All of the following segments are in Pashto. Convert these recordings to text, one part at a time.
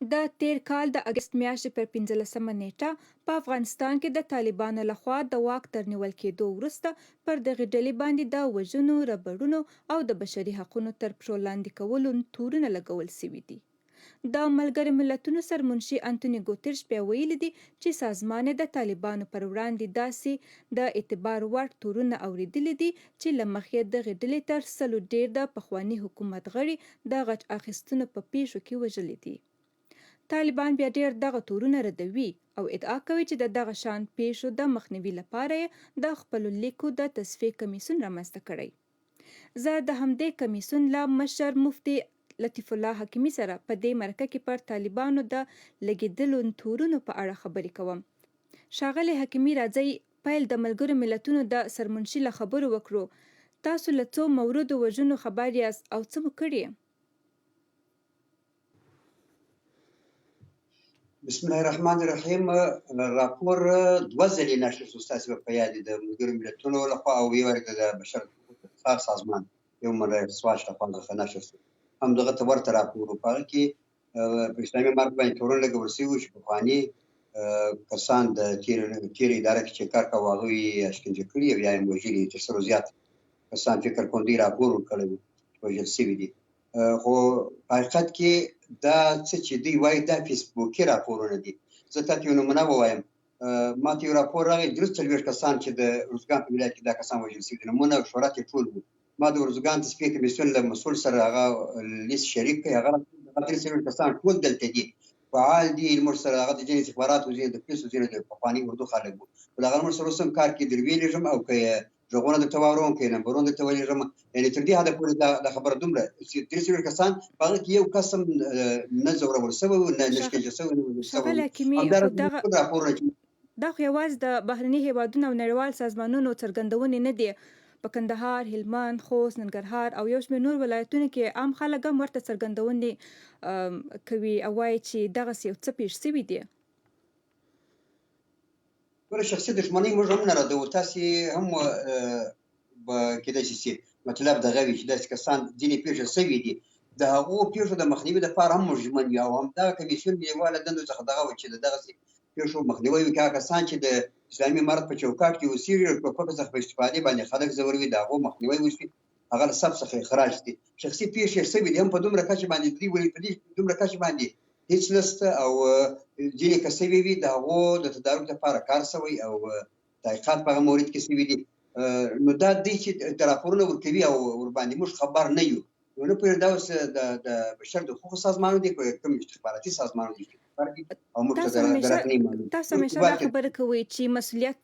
د تیر کال د اګست میاشتې پر 15مه نیټه په افغانستان کې د طالبانو لخوا د واک تر نیول کېدو وروسته پر دغې ډلې باندې د وژنو، ربړونو او د بشري حقونو تر پښو لاندې کولو تورونه لګول سوي دي. د ملګرو ملتونو سرمنشي انټوني ګوتریش بیا ویلي دي چې سازمان یې د طالبانو پر وړاندې داسې د اعتبار وړ تورونه اورېدلي دي چې له مخې دغې ډلې تر سلو ډېر د پخواني حکومت غړي د غچ اخیستنو په پیښو کې وژلي دي. طالبان بیا ډېر دغه تورونه ردوي او ادعا کوي چې د دغه شان پیښو د مخنیوي لپاره یې د خپلو لیکو د تصفیې کمیسیون رامنځته کړی. زه د همدې کمیسیون له مشر مفتي لطیف الله حکیمي سره په دې مرکه کې پر طالبانو د لګېدلو تورونو په اړه خبرې کوم. ښاغلی حکیمي، راځئ پیل د ملګرو ملتونو د سرمنشي له خبرو وکړو. تاسو له څو موردو وژنو خبر یاست او څه مو کړي؟ بسم الله الرحمن الرحیم. راپور دوه ځلې نشر شو، ستاسې به په یاد د ملګرو ملتونو لخوا او یو وارې د بشر حقوقو دفاع سازمان یو سواش لخوا نشر شو. همدغه ته ورته راپور و. په هغه کې په اسلامي امارت باندې تورن لګول شوي وو چې پخواني کسان د تېرې اداره کې چې کار کاوه هغوی یې اشکنجه کړي او یا یې وژلي، تر سلو زیات کسان فکر کوم دوی راپور ورکړی وو چې وژل شوي دي. خو په حقیقت کې دا څه چې دوی وایي دا فیسبوکي راپورونه دي. زه تاته یو نمونه ووایم. ما ته یو راپور راغی 43 کسان چې د ارزګان په ولایت کې دا کسان وژل شوي دي. نومونه او شهرت یې ټول وو. ما د ارزګان تصفیې کمیسیون له مسؤل سره هغه لیست شریک کړی. هغه 43 کسان ټول دلته دي، فعال دي. موږ سره هغه د ځینې استخباراتو ځینې د پولیسو ځینې د پخواني اردو خلک وو. خو هغه موږ سره اوس هم کار کوي. در ویلېږم او که غږونه درته واورم، که نمبرونه درته ولېږم، یعنې تر دې حده پورې دا خبره دومره 43 کسان په هغه کې یو کس هم نه ځورول شوی و، نه شکنجه شوی و. ښاغلی حکیمي، دا خو یوازې د بهرني هیوادونو او نړیوال سازمانونو څرګندونې نه دي. په کندهار، هلمند، خوست، ننګرهار او یو شمېر نور ولایتونو کې عام خلک هم ورته څرګندونې کوي او وایي چې دغسې یو څه پیښ شوي دي. ګوره، شخصي دښمنۍ موږ هم نه ردوو. تاسې هم به کېدای شي مطلب دغه وي چې داسې کسان ځینې پېښه شوي دي. د هغو پېښو د مخنیوي دپاره هم موږ ژمن یو او همدغه کمیسیون یوواله دندو څخه دغه وه چې د دغسې پېښو مخنیوی وکړي. هغه کسان چې د اسلامي امارت په چوکاټ کې اوسېږي او ټوپکو څخه په استفادې باندې خلک ځوروي، د هغو مخنیوی وشي، هغه له صف څخه اخراج شي. شخصي پېښې شوي دي هم په دومره کچه باندې دوی وایي په دې دومره کچه باندې هیڅ نشته او ځینې که شوي وي د هغو د تدارک لپاره کار شوی او تحقیقات په هغه مورد کې شوي دي. نو دا دی چې د راپورونه ورکوي او ورباندې موږ خبر نه یو. نو نه پوهېږم دا اوس د بشر د حقوقو سازمانو دي که کوم استخباراتي سازمانو دي او موږ ته درک نه معلوم. تاسو همیشه دا خبره کوئ چې مسؤلیت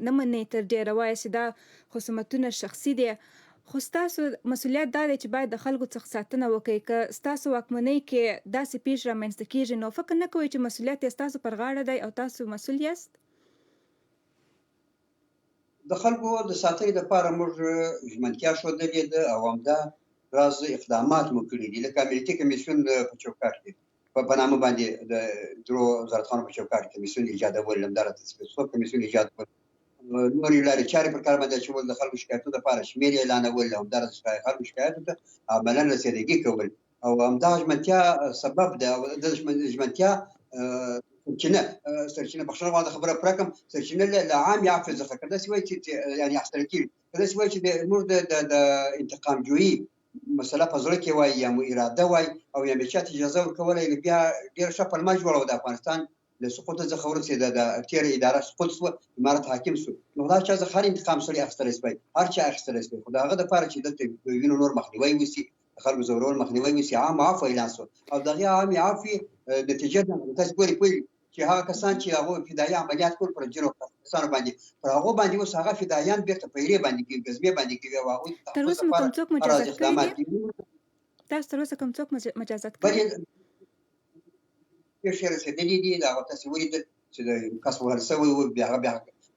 نه منئ، تر ډېره وایي چې دا خصومتونه شخصي دي. خو ستاسو مسؤلیت دا دی چې باید د خلکو څخه ساتنه وکړئ. که ستاسو واکمنۍ کې داسې پیښ رامنځته کېږي نو فکر نه کوئ چې مسؤلیت یې ستاسو پر غاړه دی او تاسو مسؤل یاست؟ د خلکو د ساتنې لپاره موږ ژمنتیا ښودلې ده او همدا راز اقدامات مو کړي دي. لکه امنیتي کمیسیون په چوکاټ کې په نامه باندې د درو وزارتخانو په چوکاټ کې کمیسیون ایجادول، همدارنګه تصفیه کمیسیون ایجادول، نورې لارې چارې پر کار باندې اچول، د خلکو شکایتونو لپاره شمېر اعلانول او همدارنګه خلکو شکایتو ته عملاً رسېدګي کول او همدغه ژمنتیا سبب ده. او د ژمنتیا سرچینه بخښنه غواړم د خبره پوره کړم، سرچینه له عامې عفوې څخه که داسې وایي چې یعنې اخیستل کېږي، که داسې وایي چې موږ د انتقام جویي مسله په زړه کې وایي یا مو اراده وایي او یا مې چاته اجازه ورکولی، نو بیا ډېره ښه پلمه جوړه وه. د افغانستان له سقوط څخه وروسته د تېره اداره سقوط شوه، امارت حاکم شو، نو دا چا څخه هر انتقام سړی اخیستلی شوی، هر چا اخیستلی شوی. خو د هغه دپاره چې دلته د وینو نور مخنیوی وشي، د خلکو ځورول مخنیوی وشي، عام عفو اعلان شو او د هغې عامې عفوې نتیجه ده. تاسې ګورئ پوهېږئ چې هغه کسان چې هغو فدایي عملیات کول پر ځینو کسانو باندې، پر هغو باندې اوس هغه فدایان بیرته پیرې باندې کوي، ګزمې باندې کوي او هغوی د تر اوسه مو کوم څوک مجازات کړي دي؟ تاسو تر اوسه کوم څوک مجازات کړي؟ پیښې رسېدلي دي. د هغه تاسې ولیدل چې د کس وهل شوی و، بیا هغه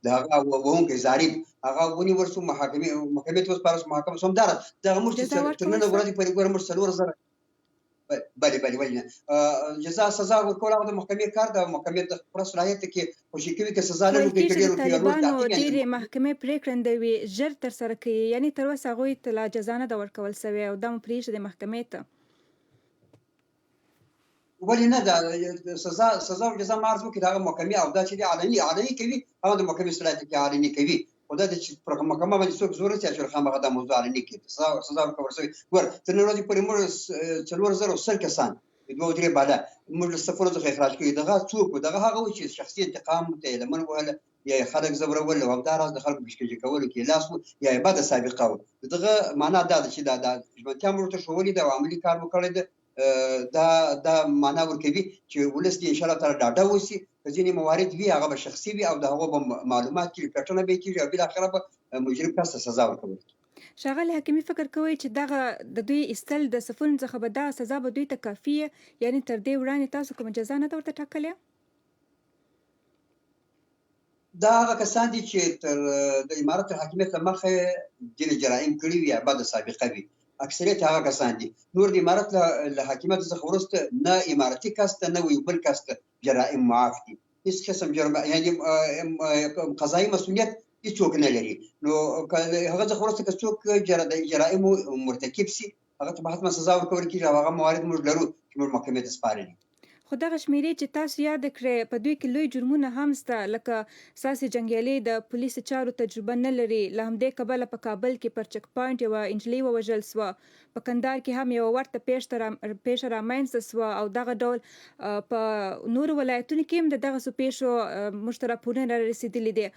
د هغه وهونکی ضارب هغه ونیول شو، محکمې ته وسپارل شو، محکمه شو. همداراز دغه موږ چې تر ننه ورځې پورې ګوره موږ 4,000 بله ولې نه جزا سزا ورکول هغه د محکمې کار ده. محکمې د پوره صلاحیت کې خوشي کوي که سزا لري که ډېر طالبانو ډېرې محکمې پرېکړې وي ژر ترسره کوي، یعنې تر اوسه هغوی ته لا جزا نه ده ورکول سوې او دا مو پرېږدي محکمې ته. ولې نه د سزا او جزا معرض وکړي، هغه محکمې او دا چې دی علني کوي، هغه د محکمې صلاحیت کې علني کوي. خو دا چې پر محکمه باندې څوک زور رسي چې خامخا دا موضوع علني کړي، سزا ورکول شوې. ګوره تر نن ورځې پورې موږ 4000 کسان دوه درې بالا موږ له صفونو څخه اخراج کړي. دغه څوک و؟ دغه هغه و چې شخصي انتقام ته یې لمن وهله، یا یې خلک ځورول او همداراز د خلکو کشکشي کولو کې لاس و، یا یې بده سابقه و. دغه معنا دا ده چې دا ژمنتیا موږ ورته ښوولې ده او عملي کار مو کړی ده. دا معنا ورکوي چې ولس دې انشاءالله تعالی ډاډه اوسي. که ځینې موارد وي هغه به شخصي وي او د هغو به معلومات کېږي، پلټنه به یې کېږي او بالاخره به مجرم کس ته سزا ورکول کېږي. ښاغلی حکیمي، فکر کوئ چې دغه د دوی ایستل د صفونو څخه به دا سزا به دوی ته کافي یعنې تر دې وړاندې تاسو کومه جزا نه ده ورته ټاکلې؟ دا هغه کسان دي چې تر د امارت تر حاکمیت له مخې ځینې جرایم کړي وي یا بده سابقه وي، اکثریت هغه کسان دي. نور د امارت له حاکمیت څخه وروسته نه امارتي کس ته نه وي بل کس ته جرایم معاف دي. هېڅ قسم جرم یعنې قضایي مسؤلیت هېڅوک نه لري. نو هغه څخه وروسته که څوک د جرایمو مرتکب سي، هغه ته به حتما سزا ورکول کېږي او هغه موارد موږ لرو چې موږ محکمې ته سپارلي. خو دغه شمیرې چې تاسو یاد کړې په دوی کې لوی جرمونه هم شته، لکه ستاسې جنګیالي د پولیسو چارو تجربه نه لري، له همدې کبله په کابل کې پر چک پاینټ یوه نجلۍ ووژل سوه، په کندهار کې هم یوه ورته پیښه رامنځته سوه او دغه ډول په نورو ولایتونو کې هم د دغسو پیښو موږ ته راپورونه رارسېدلي دي.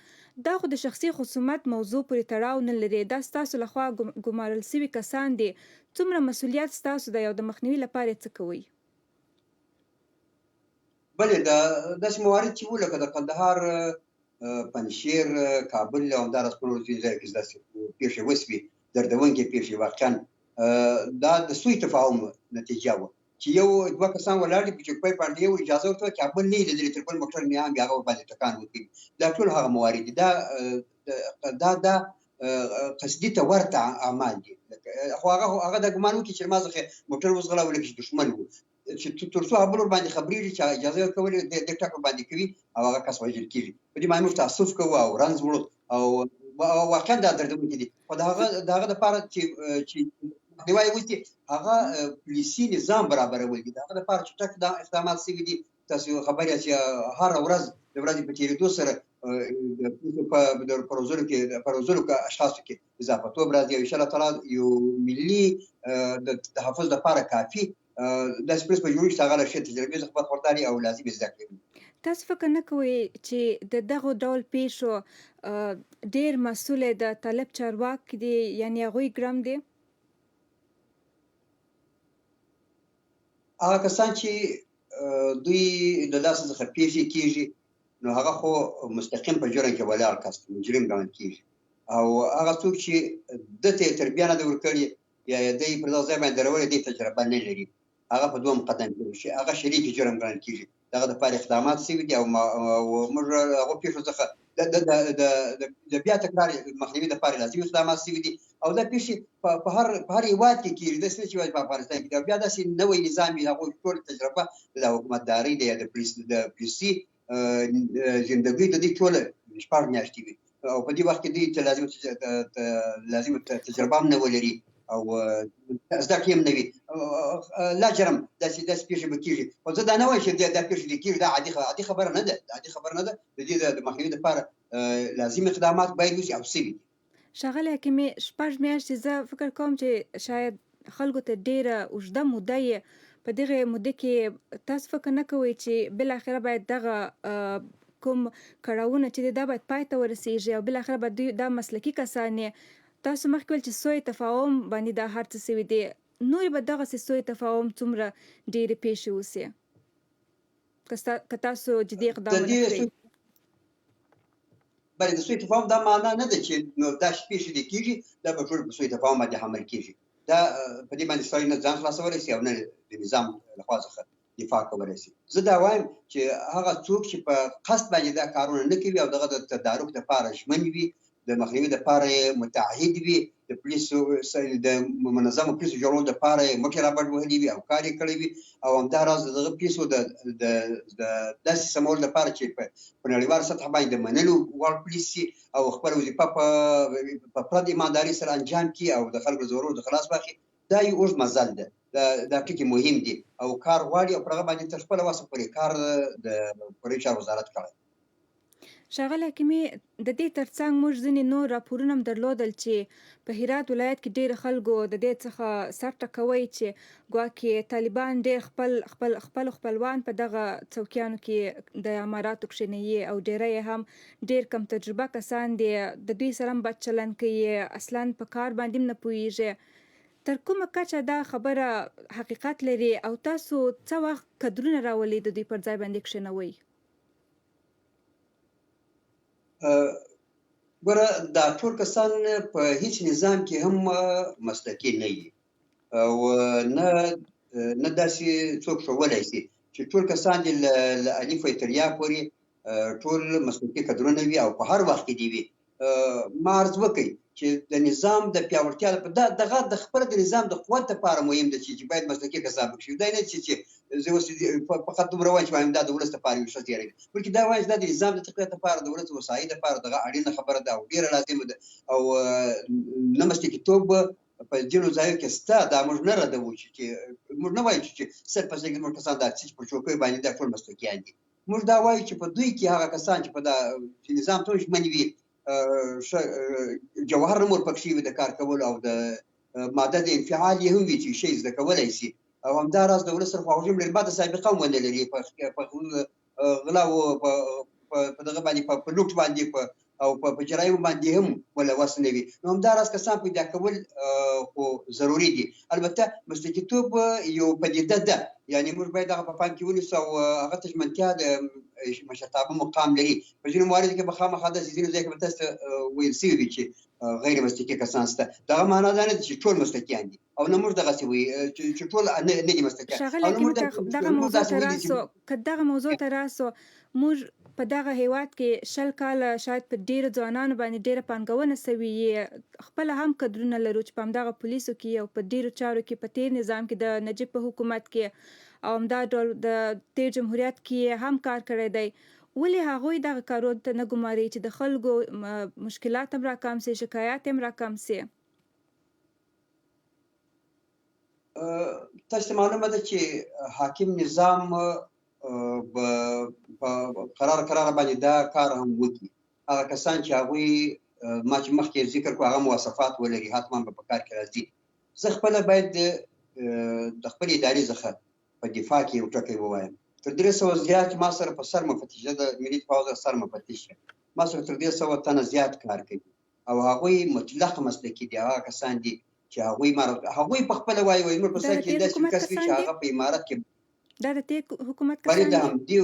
دا خو د شخصي خصومت موضوع پورې تړاو نه لري، دا ستاسو لخوا ګمارل سوي کسان دي. څومره مسؤلیت ستاسو دی او د مخنیوي لپاره یې څه کوئ؟ بلې داسې موارد چې وو لکه د کندهار، پنجشیر، کابل او همداراز په نورو ځینو ځایو کې داسې پېښې وسوې، دردونکې پېښې واقعا. دا د سوء تفاهم نتیجه وه چې یو دوه کسان ولاړ دي په چوکۍ باندې، یو اجازه ورته وکړه چې بل نه یې لیدلي، تر بل موټر مې هم بیا هغه ورباندې ټکان وکړي. دا ټول هغه موارد دي. دا قصدي ته ورته اعمال دي. خو هغه دا ګمان وکړي چې ما څخه موټر وځغلاوه لکه چې دښمن و، چې تر څو بل ورباندې خبرېږي چې اجازه یې ورکولې د ټک ورباندې کوي او هغه کس وژل کېږي. په دې باندې موږ تاسف کوو او رنځ وړو او واقعا دا دردونکي دي. خو د هغه دپاره چې مخنیوی وشي، هغه پولیسي نظام برابرول دي. د هغه دپاره چټک دا اقدامات سوي دي. تاسو خبر یاست چې هره ورځ د ورځې په تېرېدو سره په روزلو اشخاصو کې اضافتوب راځي او انشاءالله تعالی یو ملي د تحفظ دپاره کافي داسې پولیس به جوړ شي چې هغه له ښې تجربې څخه برخوردار وي او لازمې زده کړې وي. تاسو فکر نه کوئ چې د دغو ډول پیښو ډېر مسؤل د طالب چارواکي دي، یعنې هغوی ګرم دي؟ هغه کسان چې دوی له لاسه څخه پیښې کېږي، نو هغه خو مستقیم په جرم کې ولاړ کس مجرم ګڼل کېږي، او هغه څوک چې ده ته یې تربیه نه ده ورکړې یا یې دی پر دغه ځای باندې درولې، دی تجربه نه لري، هغه په دویم قدم کې شي، هغه شریک جرم ګڼل کېږي. دغه دپاره اقدامات سوي دي او موږ هغو پیښو څخه د بیا تکرار مخنیوي دپاره لازم اقدامات سوي دي. او دا پیښې په هر هېواد کې کېږي، داسې نه چې یوازې په افغانستان کې دي. او بیا داسې نوی نظام وي، هغوی ټول تجربه د حکومتدارۍ دی یا د پولیسي زندګۍ د دوی ټوله 6 میاشتې وي، او په دې وخت کې دوی ته لازم تجربه هم نه ولري او زده کړې هم نه وي. لا جرم داسې پیښې به کېږي. خو زه دا نه وایم چې دا پیښې دې کېږي، دا عادي خبره نه ده. عادي خبره نه ده. د دې د مخنیوي دپاره لازم اقدامات باید وشي او سوي دي. ښاغلی حکیمي، 6 میاشتې زه فکر کوم چې شاید خلکو ته ډېره اوږده موده یې. په دغې موده کې تاسو فکر نه کوئ چې بالاخره باید دغه کوم کړاوونه چې دی دا باید پای ته ورسېږي او بالاخره به دوی دا مسلکي کسان یې. تاسو مخکې ویل چې سوء تفاهم باندې دا هر څه سوي دي، نورې به دغسې سوء تفاهم څومره ډېرې پیښې وسي که تاسو جدي اقدام ونه کړئ؟ بلې د سوء تفاهم دا معنا نه ده چې نو دا پیښې دې کېږي، دا به ټول په سوء تفاهم باندې حمل کېږي. دا په دې باندې سړی نه ځان خلاصولی شي او نه د نظام لخوا څخه دفاع کولی شي. زه دا وایم چې هغه څوک چې په قصد باندې دا کارونه نه کوي او دغه د تدارک دپاره ژمن وي، د مخنیوي دپاره یې متعهد وي، د پولیسو د منظمو پولیسو جوړولو دپاره یې مټې رابډ وهلي وي او کار یې کړی وي، او همداراز د دغه پولیسو د داسې سمولو دپاره چې په نړیواله سطحه باندې د منلو وړ پولیس شي او خپله وظیفه په پوره ایماندارۍ سره انجام کړي او د خلکو ځورولو د خلاص واخلي. دا یو اوږد مزل ده. دا ټکي مهم دي او کار غواړي او پر هغه باندې تر خپله وسه پورې کار د کورني چارو وزارت کړی. ښاغلی حکیمي، د دې ترڅنګ موږ ځینې نور راپورونه هم درلودل چې په هرات ولایت کې ډېر خلکو د دې څخه سر ټکوی چې ګواکې طالبان ډېر خپل خپلوان په دغه څوکیانو کې د اماراتو کښېنوي او ډېری یې هم ډېر کم تجربه کسان دي، د دوی سره هم بد چلند کوي، اصلا په کار باندې هم نه پوهېږي. تر کومه کچه دا خبره حقیقت لري او تاسو څه وخت کدرونه راولي د دوی پر ځای باندې کښېنوئ؟ ګوره دا ټول کسان په هیڅ نظام کې هم مسلکي نه وي او نه داسې څوک ښوولی شي چې ټول کسان دې له الفه تر یا پورې ټول مسلکي کدرونه وي او په هر وخت کې دې وي. ما عرض وکړئ چې د نظام د پیاوړتیا دغه د خپل د نظام د قوت لپاره مهم ده چې باید مسلکي کسان وکړي. دا نه چې زه اوس فقط دومره وایم چې وایم دا د ولس لپاره یو ښه زیری دی، بلکې دا وایم چې دا د نظام د تقویت لپاره د ولس د هوساینې لپاره دغه اړینه خبره ده او ډېره لازمه ده او نه مسلکیتوب په ځینو ځایو کې شته. دا موږ نه ردوو چې موږ نه وایو چې 100% زموږ کسان دا چې په چوکیو باندې دا ټول مسلکیان دي. موږ دا وایو چې په دوی کې هغه کسان چې په دا نظام ته ژمن وي، جوهر هم ورپکښې وي د کار کولو او د ماده د انفعال یې هم وي چې شی زده کولی شي او همداراز د ولس سره خواخوږي هم لري. ما د سابقه هم ونه لري په غلاو په دغه باندې په لوټ باندې او په جرایم باندې هم ملوث نه وي. نو همداراز کسان پیدا کول خو ضروري دي. البته مسلکیتوب یو پدیده ده، یعنې موږ باید هغه په پام کې ونیسو او هغه ته ژمنتیا د مشرتابه مقام لري. په ځینو مواردو کې به خامخا داسې ځینو ځایو کې به تاسو ته ویل شوي وي چې غیر مسلکي کسان شته. دغه معنا دا نه ده چې ټول مسلکیان دي او نه موږ دغسې وایو چې ټول نه دي مسلکیان. ښاغلی حکیمي، که دغه موضوع ته راسو، موږ په دغه هیواد کې 20 کاله شاید په ډېرو ځوانانو باندې ډېره پانګونه سوې یې، خپله هم کدرونه لرو چې په همدغه پولیسو کې او په ډېرو چارو کې په تېر نظام کې د نجیب په حکومت کې او همدا ډول د تېر جمهوریت کې هم کار کړی دی. ولې هغوی دغه کارونو ته نه ګماري چې د خلکو مشکلات هم راکم سي، شکایات هم راکم سي؟ تاسو ته معلومه ده چې حاکم نظام په قرار باندې دا کار هم وکړي. هغه کسان چې هغوی ما چې مخکې ذکر کړو هغه مواصفات ولري حتما به په کار کې راځي. زه خپله باید د خپلې ادارې څخه په دفاع کې یو ټکی ووایم. تر 300 زیات ما سره په سر مفتش د ملي پوځ سر مفتش ما سره تر 300 تنه زیات کار کوي او هغوی مطلق مسلکي دي. هغه کسان دي چې هغوی په خپله وایي موږ په سر کې داسې کس وي چې هغه په امارت کې دا د تېر حکومت کسان دي.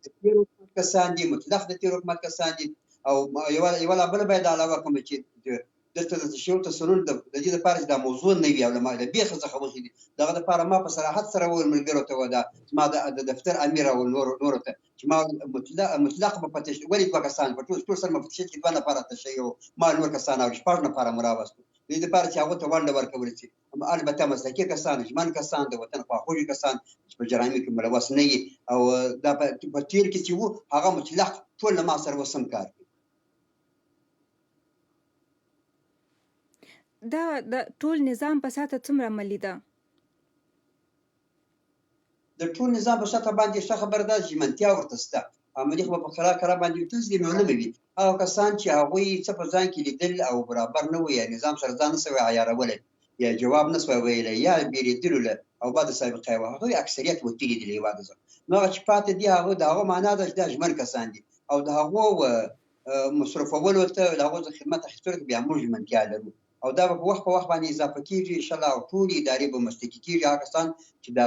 د تېر حکومت کسان دي، مطلق د تېر حکومت کسان دي. او یوه لا بله باید علاوه کړم چې دلته د تشریع تسلل د دې لپاره چې دا موضوع نه وي او له بیخه څخه وښي دي. دغه دپاره ما په صراحت سره وویل ملګرو ته زما د دفتر امیر او نورو ته چې ما مطلق مفتش ولې 2 کسان په ټول سر مفتشیت کې 2 نفره تشه یو ما نور کسان او 6 نفره مو راوستو. د دې لپاره چې هغو ته ونډه ورکول شي. البته مسلکي کسان، ژمن کسان، د وطن خواخوږي کسان چې په جرایمو کې ملوث نه وي او دا په تېر کې چې وو هغه مطلق ټول له ما سره اوس هم کار کوي. دا د ټول نظام په سطحه څومره عملي ده؟ د ټول نظام په سطحه باندې ښه خبره ده چې ژمنتیا ورته شته. عملي خو به په قرار باندې تاسو دې معلومه وي. هغه کسان چې هغوی څه په ځان کې لیدل او برابر نه وي، یا نظام سره ځان نه سوی عیارولی، یا جواب نه سوی ویلی، یا بیرېدلو له او بده سابقه یې وه، هغوی اکثریت وتلي دي له هېواده څخه. نو هغه چې پاتې دي د هغو معنا ده چې دا ژمن کسان دي او د هغو مصرفولو ته د هغو څخه خدمت اخیستلو ته بیا موږ ژمنتیا لرو او دا به په وخت باندې اضافه کېږي انشاءالله او ټولې ادارې به مسلکي کېږي. هغه کسان چې د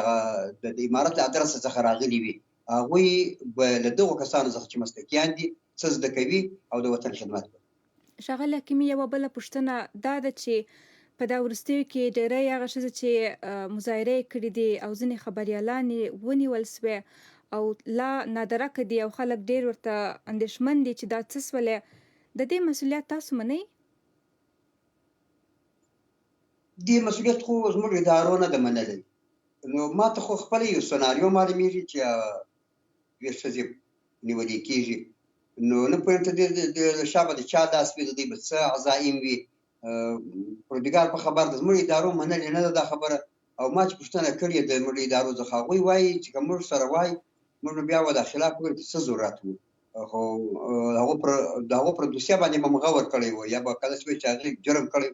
امارت له ادرسه څخه راغلي وي هغوی به له دغو کسانو څخه چې مسلکیان دي څه زده کوي او د وطن خدمت کوي. ښاغلی حکیمي، یوه بله پوښتنه دا ده چې په دا وروستیو کې ډېری هغه ښځې چې مظاهره یې کړې دي او ځینې خبریالان یې ونیول سوې او لا نادرکه دي او خلک ډېر ورته اندېښمن دي چې دا څه سولې، د دې مسؤلیت تاسو منئ؟ دې مسؤلیت خو زموږ ادارو نه ده منلی. نو ما ته خو خپله یو سناریو معلومېږي چې یوې ښځې نیولې کېږي. نو نه پوهېږم ته د شا به د چا لاس وي، د دوی به څه عزایم وي. پروردګار په خبر ده زموږ ادارو منلې نه ده دا خبره او ما چې پوښتنه کړې د زموږ ادارو څخه هغوی وایي چې که موږ سره وایي موږ بیا به د خلاف وکړو چې څه ضرورت و خو د هغو پر دوسیه باندې به مغه ورکړی و یا به کله چې هغوی جرم کړی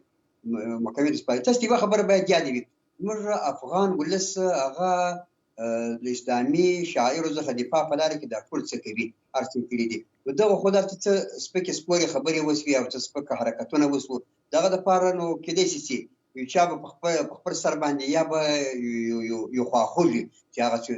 محکمې د سپارښت تاسو یوه خبره باید یادې وي موږ افغان ولس هغه د اسلامي شاعرو څخه دفاع په لاره کې دا ټول څه کوي هر څه کړي دي نو دغه خو دلته څه سپکې سپورې خبرې وسوې او څه سپک حرکتونه وسو دغه دپاره نو کیدای شي چې یو چا به په خپل سر باندې یا به یو خواخوږي چې هغه چې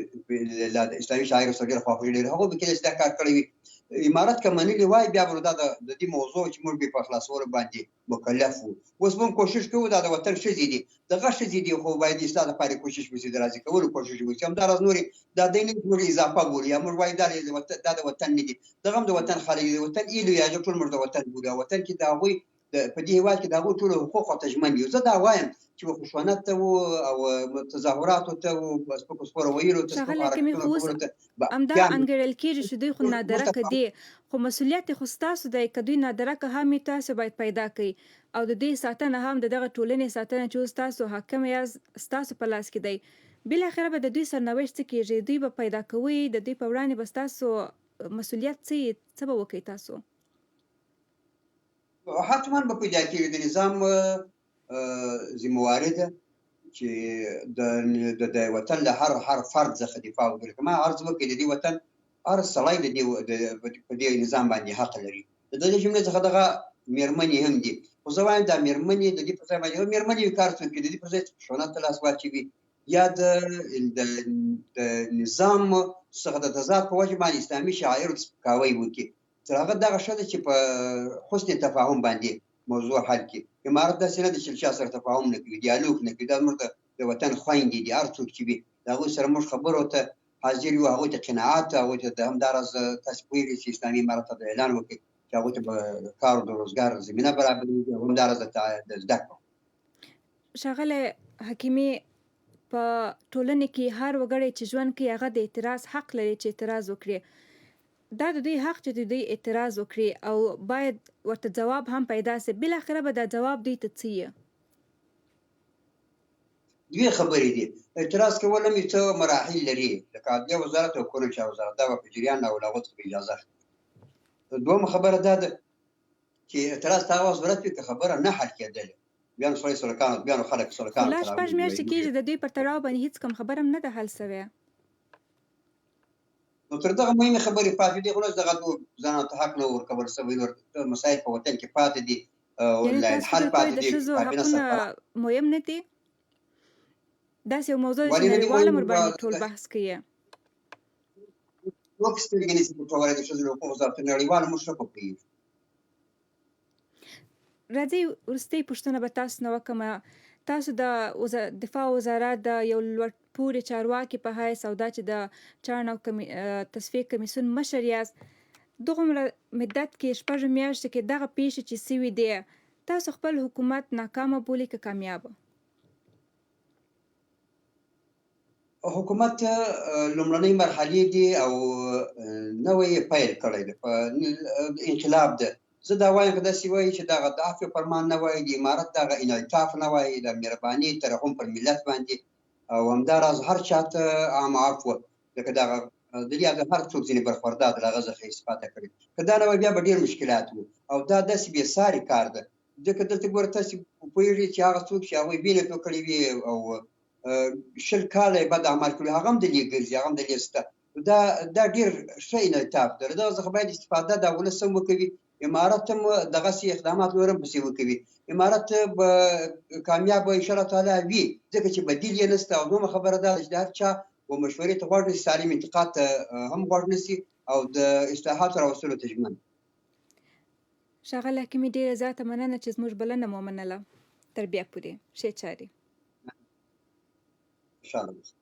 د اسلامي شاعرو سره ډېر خواخوږي لري هغوی به کیدای شي دا کار کړی وي امارت که منلې وای بیا به دا د دې موضوع چې موږ به په خلاصولو باندې مکلف وو اوس موږ کوشش کوو دا د وطن ښځې دي دغه ښځې دي خو باید د اصلاح لپاره کوشش وشي د راضي کولو کوشش وشي همداراز نورې دا دی نه موږ اضافه بولو یا موږ وایو دا د وطن نه دي دغه هم د وطن خلک دي د وطن ایلو یا ټول موږ د وطن بولو او وطن کې د هغوی په دې هېواد کې د هغوی ټولو حقوق ورته ژمن دي زه دا وایم چې خشونت ته و او تظاهراتو ته و سپکو سپورو ویلو ته ښاغلی حکیمي خو اوس همدا انګېرل کېږي چې دوی خو نادرکه دي خو مسؤلیت یې خو ستاسو دی که دوی نادرکه هم یې تاسو باید پیدا کړئ او د دې ساتنه هم د دغه ټولنې ساتنه چې اوس تاسو حاکم یاست ستاسو په لاس کې دی بالاخره به د دوی سرنوشت څه کېږي دوی به پیدا کوئ د دوی په وړاندې به ستاسو مسؤلیت څه به وکړئ تاسو حتما به پیدا کېږي د نظام ذمهواري ده چې د وطن له هر فرد څخه دفاع وکړي که ما عرض وکړي د دې وطن هر سړی په دې نظام باندې حق لري د دې جملې څخه دغه مېرمنې هم دي خو زه وایم دا مېرمنې د دې پر ځای باندې مېرمنې کار څوک کوي د دې پر ځای خشونت ته لاس واچوي یا د نظام څخه د تضاد په وجه باندې اسلامي شاعرو ته سپکاوی وکړي تر هغه دغه ښه ده چې په حسن تفاهم باندې موضوع حل کړي امارت داسې نه ده چې له چا سره تفاهم نه کوي دیالوګ نه کوي دا زموږ د وطن خویندې دي هر څوک چې وي د هغوی سره موږ خبرو ته حاضر یو هغوی ته قناعت هغوی ته د همداراز تاسې پوهېږئ چې اسلامي امارت ته اعلان وکړي چې هغوی ته به کار او د روزګار زمینه برابرېږي او همداراز د زده کړو ښاغلی حکیمي په ټولنې کې هر وګړی چې ژوند کوي هغه د اعتراض حق لري چې اعتراض وکړي دا د دوی حق چې دوی اعتراض وکړي او باید ورته ځواب هم پیدا سي بالاخره به دا ځواب دوی ته څه یي دوی خبرې دي اعتراض کول هم څه مراحل لري لکه عدلیه وزارت او کونه چا وزارت دا به په جریان او له هغو څخه اجازه اخلي دویمه خبره دا ده چې اعتراض ته هغه صورت وي که خبره نه حل کېدلې بیا نو سړی سلکانو بیا نو خلک سلکانو لا شپږ میاشتې کېږي د دوی پر تړاو باندې هېڅ کوم خبره هم نه ده حل سوې نو تر دغه مهمې خبرې پاتې دي خو نه دغه ځانو ته حق نه ورکول سوی مسایل په وطن کې پاتې دي یعنې تاسو د ښځو حقونه مهم نه دي داسې یو موضوع ده چې نړیوال امر باندې ټول بحث کوي څوک سترګې نیسي په ټوله د ښځو د حقوقو وزارت نړیوال امر ښه پوهېږي راځئ وروستۍ پوښتنه به تاسو نه وکړم تاسو د دفاع وزارت د یو لوړپوړي چارواکي په حیث او دا چې د چارن او تصفیې کمیسیون مشر یاست دغومره مدت کې شپږ میاشتې کې دغه پیښې چې سوي دي تاسو خپل حکومت ناکامه بولئ که کامیابه حکومت لومړنۍ مرحلې دي او نوی پیل کړی دی انقلاب ده زه دا وایم که داسې وایي چې دغه د عفو فرمان نه وایي د امارت دغه انعطاف نه وایي د مهرباني ترحم پر ملت باندې او همداراز هر چاته عام عفو لکه دغه د دې هر څوک ځینې برخوردار د هغه څخه استفاده کړي که دا نه وای بیا به ډېر مشکلات وو او دا داسې بېساري کار ده ځکه دلته ګوره تاسې پوهېږئ چې هغه څوک چې هغوی وینې تو کړې وي او 20 کاله یې بد عمل کړي هغه هم دلې ګرځي هغه هم دلې شته دا ډېر ښه انعطاف ده له دغه څخه باید استفاده دا ولس هم وکوي امارت هم دغسې اقدامات نور هم پسې وکوي امارت به کامیاب انشاءالله تعالی وي ځکه چې بدیل یې نشته او دویمه خبره دا ده چې د هر چا و مشورې ته غوږ نیسي سالم انتقاد ته هم غوږ نیسي او د اصلاحاتو راوستلو ته ژمن ښاغلی حکیمي ډېره زیاته مننه چې زموږ بلنه مو ومنله تر بیا پورې ښې چارې انشاءالله